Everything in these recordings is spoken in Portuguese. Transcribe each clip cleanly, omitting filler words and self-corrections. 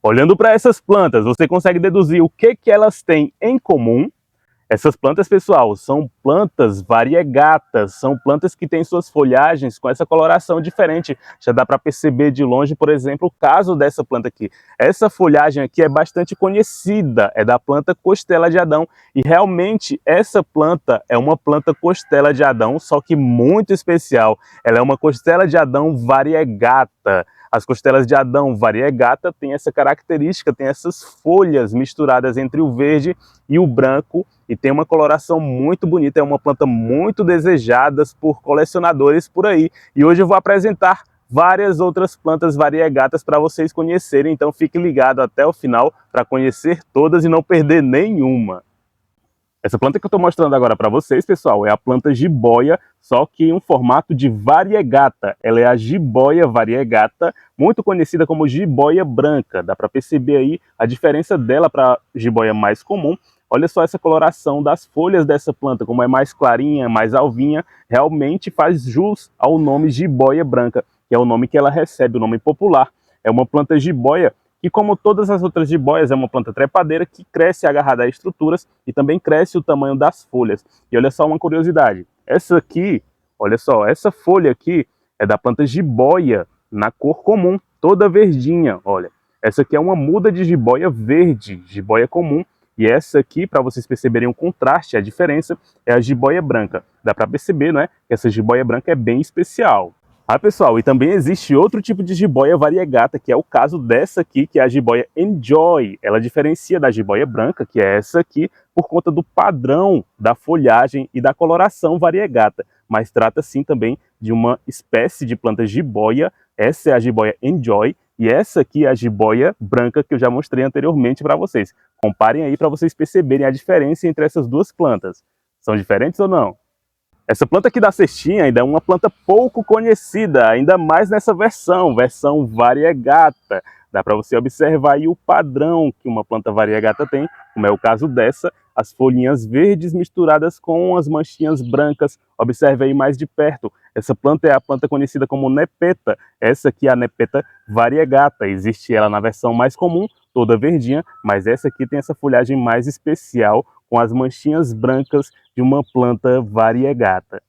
Olhando para essas plantas, você consegue deduzir o que elas têm em comum? Essas plantas, pessoal, são plantas variegatas, são plantas que têm suas folhagens com essa coloração diferente. Já dá para perceber de longe, por exemplo, o caso dessa planta aqui. Essa folhagem aqui é bastante conhecida, é da planta costela de Adão. E realmente essa planta é uma planta costela de Adão, só que muito especial. Ela é uma costela de Adão variegata. As costelas de Adão variegata têm essa característica, tem essas folhas misturadas entre o verde e o branco e tem uma coloração muito bonita, é uma planta muito desejada por colecionadores por aí. E hoje eu vou apresentar várias outras plantas variegatas para vocês conhecerem, então fique ligado até o final para conhecer todas e não perder nenhuma. Essa planta que eu estou mostrando agora para vocês, pessoal, é a planta jiboia, só que em um formato de variegata. Ela é a jiboia variegata, muito conhecida como jiboia branca. Dá para perceber aí a diferença dela para a jiboia mais comum. Olha só essa coloração das folhas dessa planta, como é mais clarinha, mais alvinha, realmente faz jus ao nome jiboia branca, que é o nome que ela recebe, o nome popular. É uma planta jiboia que, como todas as outras jiboias, é uma planta trepadeira que cresce agarrada a estruturas e também cresce o tamanho das folhas. E olha só uma curiosidade, essa aqui, olha só, essa folha aqui é da planta jiboia na cor comum, toda verdinha, olha. Essa aqui é uma muda de jiboia verde, jiboia comum, e essa aqui, para vocês perceberem o contraste, a diferença, é a jiboia branca. Dá para perceber, não é? Que essa jiboia branca é bem especial. Ah, pessoal, e também existe outro tipo de jiboia variegata, que é o caso dessa aqui, que é a jiboia Enjoy. Ela diferencia da jiboia branca, que é essa aqui, por conta do padrão da folhagem e da coloração variegata. Mas trata sim também de uma espécie de planta jiboia. Essa é a jiboia Enjoy e essa aqui é a jiboia branca que eu já mostrei anteriormente para vocês. Comparem aí para vocês perceberem a diferença entre essas duas plantas. São diferentes ou não? Essa planta aqui da cestinha ainda é uma planta pouco conhecida, ainda mais nessa versão variegata. Dá para você observar aí o padrão que uma planta variegata tem, como é o caso dessa, as folhinhas verdes misturadas com as manchinhas brancas. Observe aí mais de perto. Essa planta é a planta conhecida como nepeta. Essa aqui é a nepeta variegata. Existe ela na versão mais comum, toda verdinha, mas essa aqui tem essa folhagem mais especial, com as manchinhas brancas de uma planta variegata.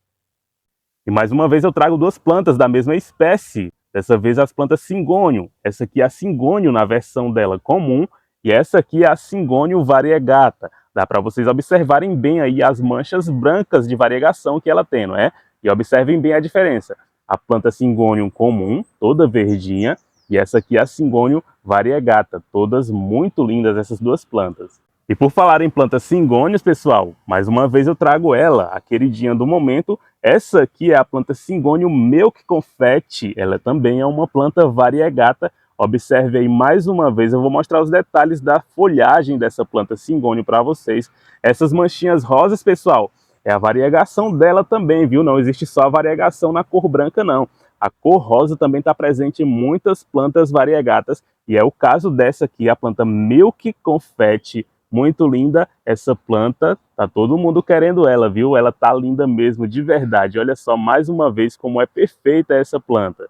E mais uma vez eu trago duas plantas da mesma espécie, dessa vez as plantas cingônio. Essa aqui é a cingônio na versão dela comum e essa aqui é a cingônio variegata. Dá para vocês observarem bem aí as manchas brancas de variegação que ela tem, não é? E observem bem a diferença. A planta cingônio comum, toda verdinha, e essa aqui é a cingônio variegata. Todas muito lindas essas duas plantas. E por falar em plantas cingônios, pessoal, mais uma vez eu trago ela, a queridinha do momento. Essa aqui é a planta cingônio milk confetti. Ela também é uma planta variegata. Observe aí mais uma vez, eu vou mostrar os detalhes da folhagem dessa planta cingônio para vocês. Essas manchinhas rosas, pessoal, é a variegação dela também, viu? Não existe só a variegação na cor branca, não. A cor rosa também está presente em muitas plantas variegatas. E é o caso dessa aqui, a planta milk confetti. Muito linda essa planta, tá todo mundo querendo ela, viu? Ela tá linda mesmo, de verdade. Olha só mais uma vez como é perfeita essa planta.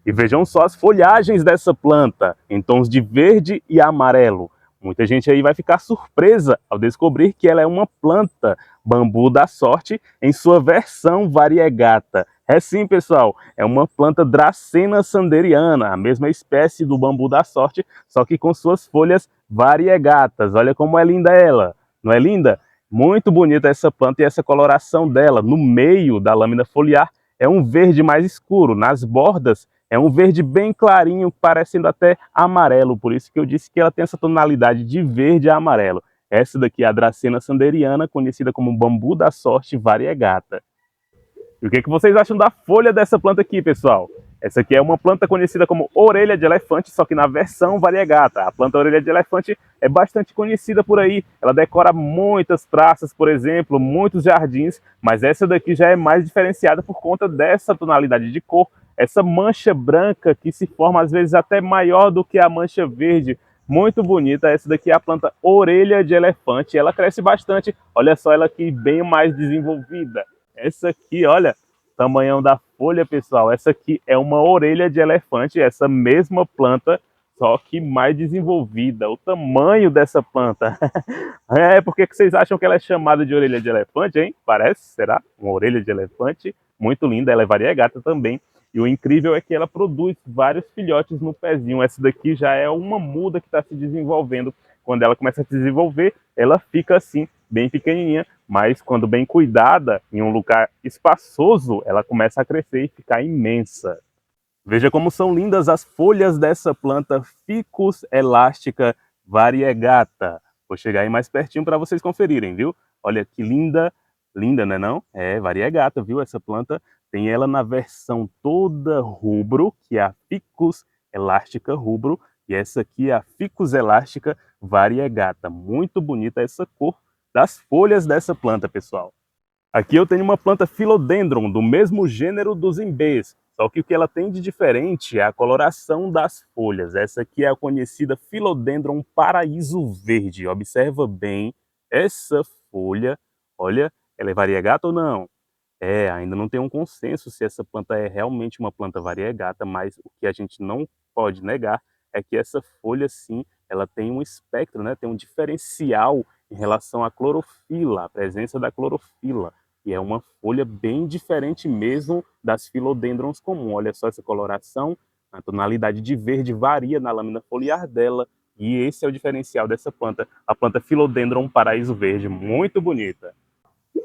E vejam só as folhagens dessa planta, em tons de verde e amarelo. Muita gente aí vai ficar surpresa ao descobrir que ela é uma planta bambu da sorte em sua versão variegata. É sim, pessoal, é uma planta Dracena sanderiana, a mesma espécie do bambu da sorte, só que com suas folhas variegatas. Olha como é linda ela, não é linda? Muito bonita essa planta e essa coloração dela. No meio da lâmina foliar é um verde mais escuro, nas bordas é um verde bem clarinho, parecendo até amarelo, por isso que eu disse que ela tem essa tonalidade de verde a amarelo. Essa daqui é a Dracena sanderiana, conhecida como bambu da sorte variegata. E o que vocês acham da folha dessa planta aqui, pessoal? Essa aqui é uma planta conhecida como orelha de elefante, só que na versão variegata. A planta orelha de elefante é bastante conhecida por aí. Ela decora muitas praças, por exemplo, muitos jardins, mas essa daqui já é mais diferenciada por conta dessa tonalidade de cor, essa mancha branca que se forma às vezes até maior do que a mancha verde. Muito bonita, essa daqui é a planta orelha de elefante. Ela cresce bastante, olha só ela aqui bem mais desenvolvida. Essa aqui, olha, tamanhão da folha, pessoal. Essa aqui é uma orelha de elefante, essa mesma planta, só que mais desenvolvida. O tamanho dessa planta. Por que vocês acham que ela é chamada de orelha de elefante, hein? Parece, será? Uma orelha de elefante. Muito linda, ela é variegata também. E o incrível é que ela produz vários filhotes no pezinho. Essa daqui já é uma muda que está se desenvolvendo. Quando ela começa a se desenvolver, ela fica assim, bem pequenininha. Mas quando bem cuidada, em um lugar espaçoso, ela começa a crescer e ficar imensa. Veja como são lindas as folhas dessa planta Ficus elástica variegata. Vou chegar aí mais pertinho para vocês conferirem, viu? Olha que linda, linda, né não? É variegata, viu? Essa planta tem ela na versão toda rubro, que é a Ficus elástica rubro, e essa aqui é a Ficus elástica variegata. Muito bonita essa cor das folhas dessa planta, pessoal. Aqui eu tenho uma planta Philodendron, do mesmo gênero dos imbês, só que o que ela tem de diferente é a coloração das folhas. Essa aqui é a conhecida Philodendron paraíso verde. Observa bem essa folha. Olha, ela é variegata ou não? Ainda não tem um consenso se essa planta é realmente uma planta variegata, mas o que a gente não pode negar é que essa folha, sim, ela tem um espectro, né? Tem um diferencial em relação à clorofila, a presença da clorofila. E é uma folha bem diferente mesmo das Philodendrons comuns. Olha só essa coloração, a tonalidade de verde varia na lâmina foliar dela. E esse é o diferencial dessa planta, a planta Philodendron paraíso verde, muito bonita.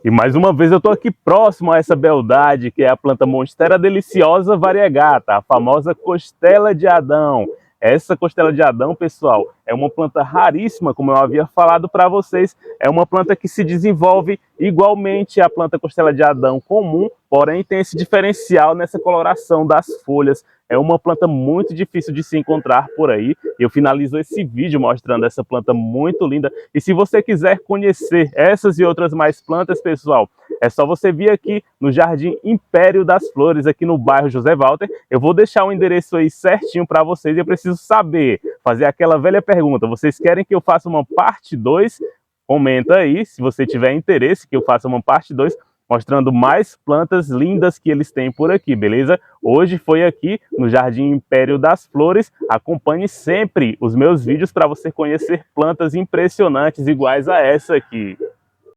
E mais uma vez eu estou aqui próximo a essa beldade, que é a planta Monstera deliciosa variegata, a famosa costela de Adão. Essa costela de Adão, pessoal, é uma planta raríssima, como eu havia falado para vocês. É uma planta que se desenvolve igualmente à planta costela de Adão comum, porém tem esse diferencial nessa coloração das folhas. É uma planta muito difícil de se encontrar por aí. Eu finalizo esse vídeo mostrando essa planta muito linda. E se você quiser conhecer essas e outras mais plantas, pessoal, é só você vir aqui no Jardim Império das Flores, aqui no bairro José Walter. Eu vou deixar o endereço aí certinho para vocês. Eu preciso saber, fazer aquela velha pergunta. Vocês querem que eu faça uma parte 2? Comenta aí, se você tiver interesse que eu faça uma parte 2, mostrando mais plantas lindas que eles têm por aqui, beleza? Hoje foi aqui no Jardim Império das Flores. Acompanhe sempre os meus vídeos para você conhecer plantas impressionantes iguais a essa aqui.